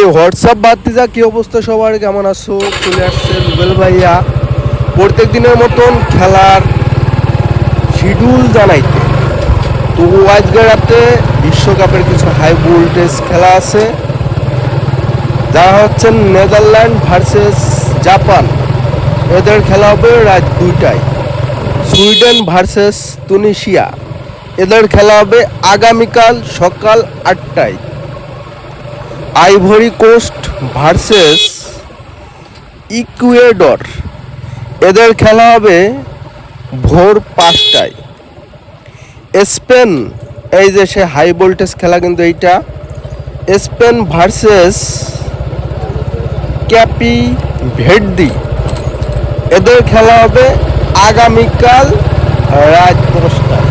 এই হোয়াটসঅ্যাপ বাতিজা কি অবস্থা সবার, কেমন আছো? চলে আসছে রুবেল ভাইয়া প্রত্যেক দিনের মতন খেলার শিডিউল জানাইতে। তো আজকে রাতে বিশ্বকাপের কিছু হাই ভোল্টেজ খেলা আছে, যারা হচ্ছেন নেদারল্যান্ড ভার্সেস জাপান। এদের খেলা হবে রাত 2টায়। সুইডেন ভার্সেস তুনিশিয়া, এদের খেলা হবে আগামীকাল সকাল 8টায়। আইভরি কোস্ট ভার্সেস ইকুয়েডর, এদের খেলা হবে ভোর 5টায়। স্পেন, এই যে সে হাই ভোল্টেজ খেলা কিন্তু এইটা, স্পেন ভার্সেস ক্যাপি ভের্দি, এদের খেলা হবে আগামীকাল রাত 10টায়।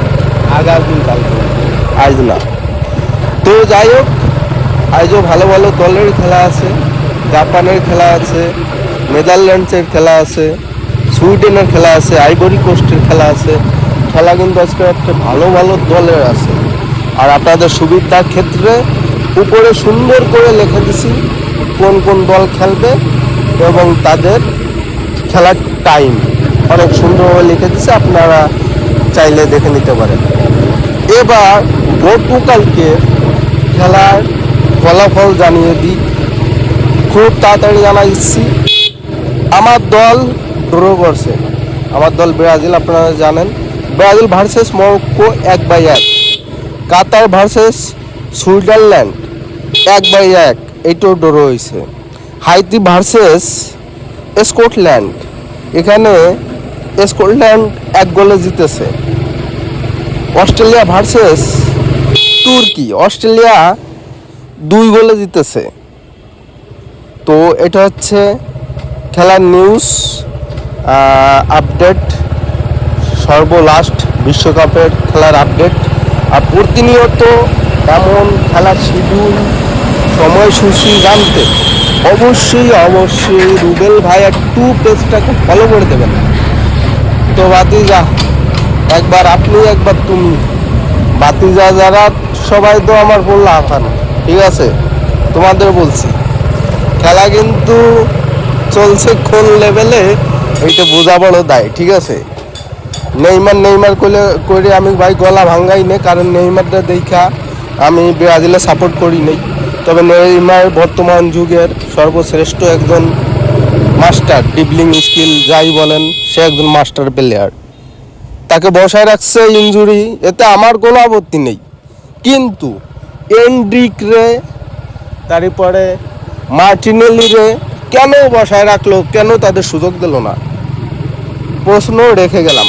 আগামীকাল, আজ না। তো যাই হোক, আজও ভালো ভালো দলের খেলা আছে। জাপানের খেলা আছে, নেদারল্যান্ডসের খেলা আছে, সুইডেনের খেলা আছে, আইভরি কোস্টের খেলা আছে। খেলা কিন্তু আজকে একটা ভালো ভালো দলের আছে। আর আপনাদের সুবিধার ক্ষেত্রে উপরে সুন্দর করে লিখে দিছি কোন কোন দল খেলবে এবং তাদের খেলার টাইম অনেক সুন্দরভাবে লিখে দিছে, আপনারা চাইলে দেখে নিতে পারেন। এবার গতকালকে খেলার ফলাফল জানিয়ে দিই, খুব তাড়াতাড়ি জানাচ্ছি। আমার দল ড্র করছে, আমার দল ব্রাজিল, আপনারা জানেন। Brazil versus Morocco 1-1। কাতার ভার্সেস সুইজারল্যান্ড 1-1, এইটাও ড্র হয়েছে। হাইতি ভার্সেস স্কটল্যান্ড, এখানে স্কটল্যান্ড 1 গোলে জিতেছে। অস্ট্রেলিয়া ভার্সেস তুর্কি, অস্ট্রেলিয়া 2 গোলে জিতেছে। তো এটা হচ্ছে খেলার নিউজ আপডেট, সর্বলাস্ট বিশ্বকাপের খেলার আপডেট। আর প্রতিনিয়ত এমন খেলার শিডিউল, সময়সূচি জানতে অবশ্যই রুবেল ভাইয়া 2 পেজটাকে ফলো করে দেবেন। তো বাতিজা, একবার আপনি একবার তুমি, বাতিজা যারা সবাই তো আমার বললো আফান, ঠিক আছে? তোমাদের বলছি খেলা কিন্তু চলছে কোন লেভেলে, এইটা বোঝা বড় দায়, ঠিক আছে? নেইমার করে আমি ভাই গলা ভাঙ্গাই নে, কারণ নেইমারটা দেখা আমি ব্রাজিলে সাপোর্ট করি নাই। তবে নেইমার বর্তমান যুগের সর্বশ্রেষ্ঠ একজন মাস্টার, ড্রিবলিং স্কিল যাই বলেন, সে একজন মাস্টার প্লেয়ার। তাকে বসায় রাখছে ইনজুরি, এতে আমার কোনো আপত্তি নেই। কিন্তু এন্ড্রিক রে, তারপরে মার্টিনেলি রে কেন বসায় রাখলো, কেন তাদের সুযোগ দিল না, প্রশ্ন রেখে গেলাম।